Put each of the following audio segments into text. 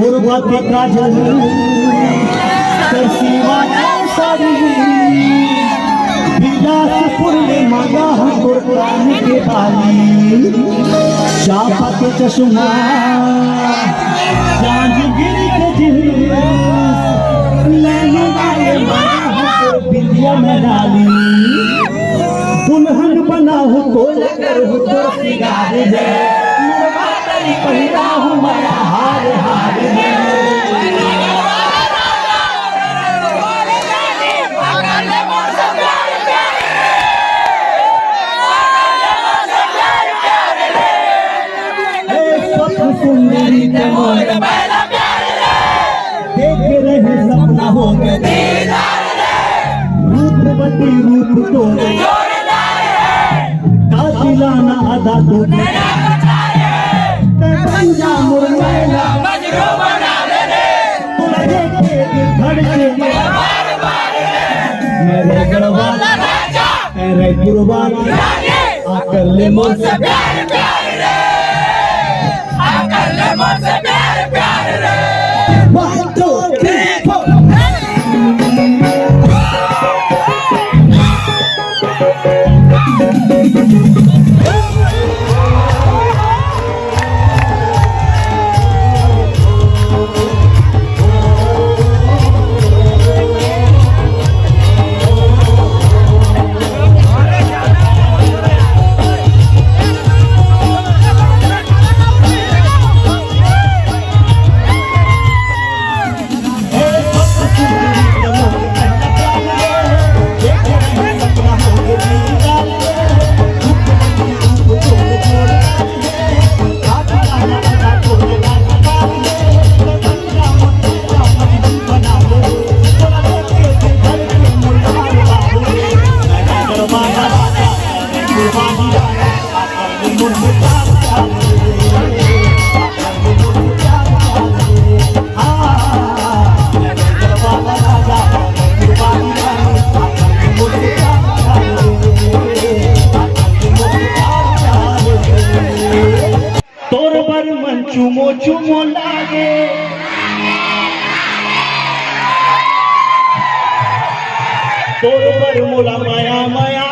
पूर्वती काजल सारी बिलासपुर में मगा कुर्बान के बाली शापा के चश्मा जांजगीर के जिल लेने वाले मगा बिंदिया में डाली दुल्हन बना हो गोल कर हो तो सिगार है पहिरा हूँ मैं हार हार सुंदरी देख रहे सपना हो रूपवती रूप तो कातिलाना अदा तो मेरे गढ़वा तेरे कुर्बानी आकर ले मुझसे प्यार प्यार रे आकर ले मुझसे प्यार प्यार रे 1 2 3 4 चुमो चुमो लागे तोर पर मोला माया माया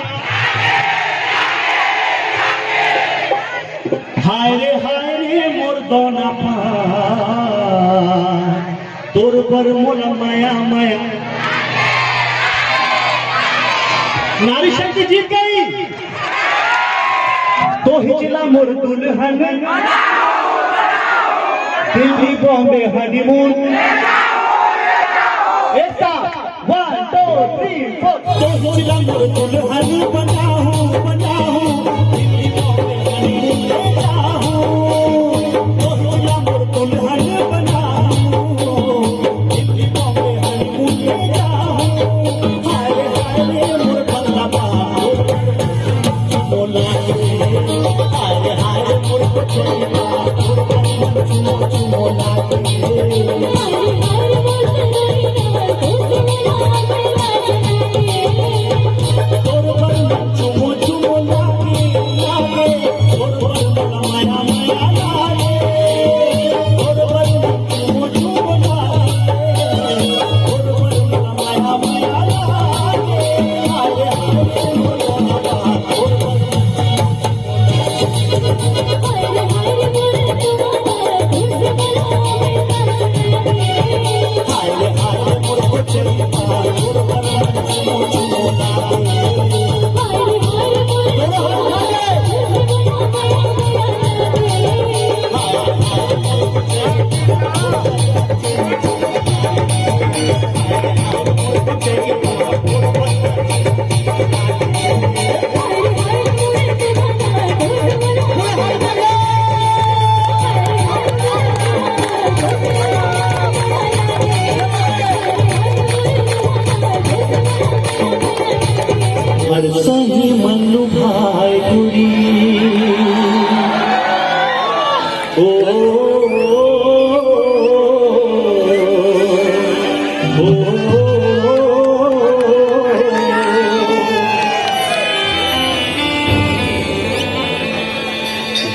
हाय रे मोर दोना तोर पर मोला माया माया नारी शक्ति जीत गई तो हिचला मोर दुल्हन दिल्ली बॉम्बे हनीमून ऐसा 1 2 3 4 तो हिचला मोर दुल्हन बनाऊं दिल्ली बॉम्बे हनीमून ले जाऊं तो हिचला मोर दुल्हन बनाऊं दिल्ली बॉम्बे हनीमून ले जाऊं हाय मोर बंदा बोला हाय मोर बच्चा चुमो चुमो लागे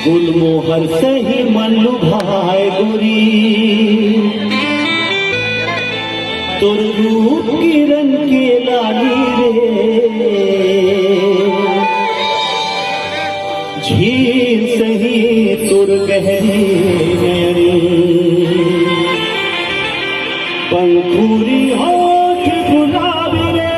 गुलमोहर सही मन लुभाए गोरी, तुर रूप किरण के लाली रे, झील सही तुर गहरी नयनी, पंखुरी होठ गुलाबी रे,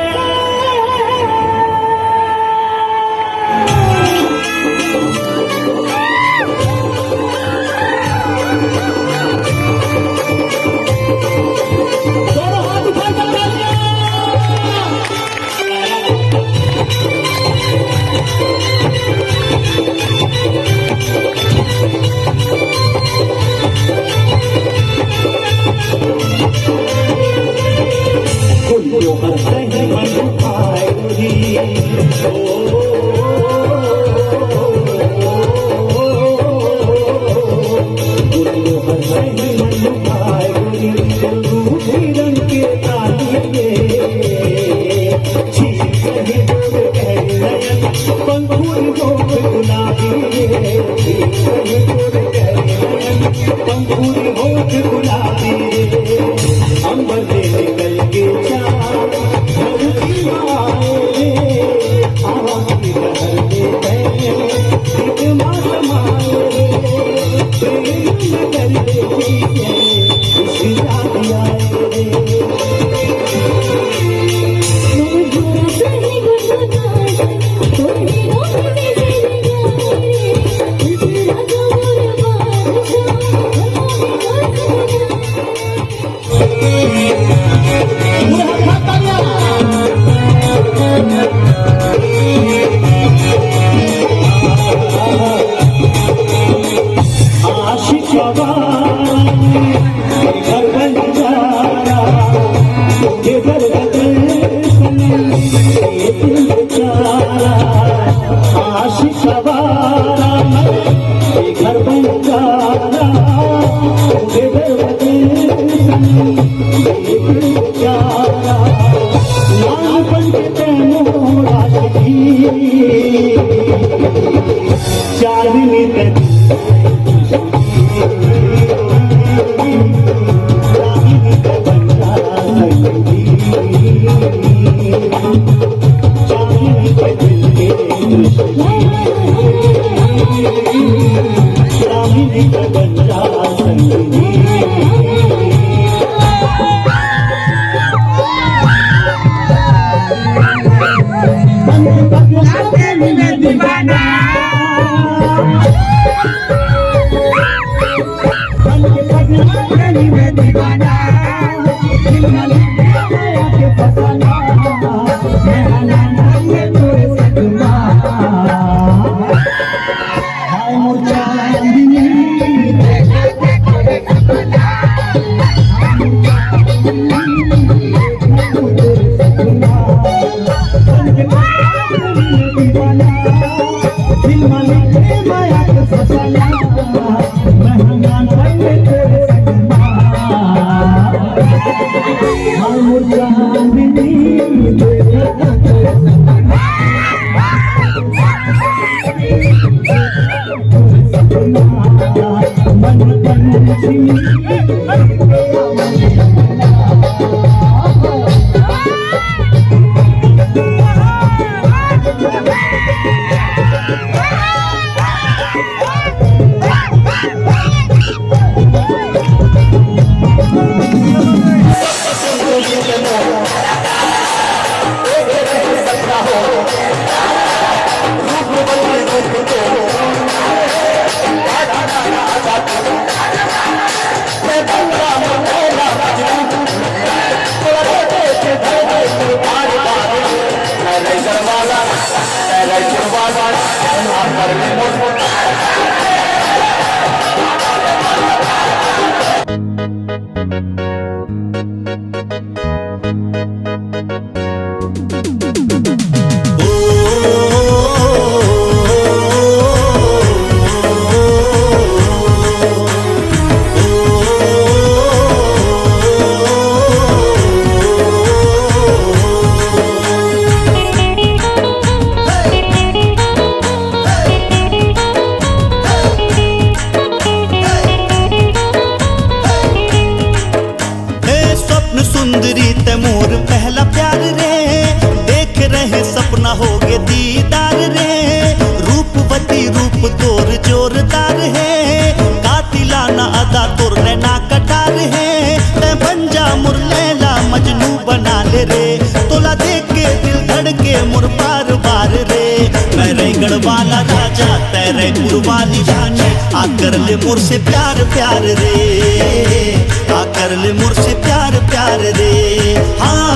गुलमोहर सही मन लुभाए गोरी, गुलमोहर सही मन लुभाए गोरी, रूप रंग के ताली रे, झील सही दूर गहरी नयन, पंखुड़ी होठ गुलाबी रे, झील सही दूर गहरी नयन, पंखुड़ी होठ गुलाबी रे, अंबर से निकल के चाँद धरती आए रे, हवा की लहर में बहे एक मौसम आए रे, प्रेम नगर देखिए खुशी रात आए रे। वाला राजा तैरपुर वाली रानी आ कर ले मोर से प्यार प्यार रे, आ कर ले मोर से प्यार प्यार रे। हाँ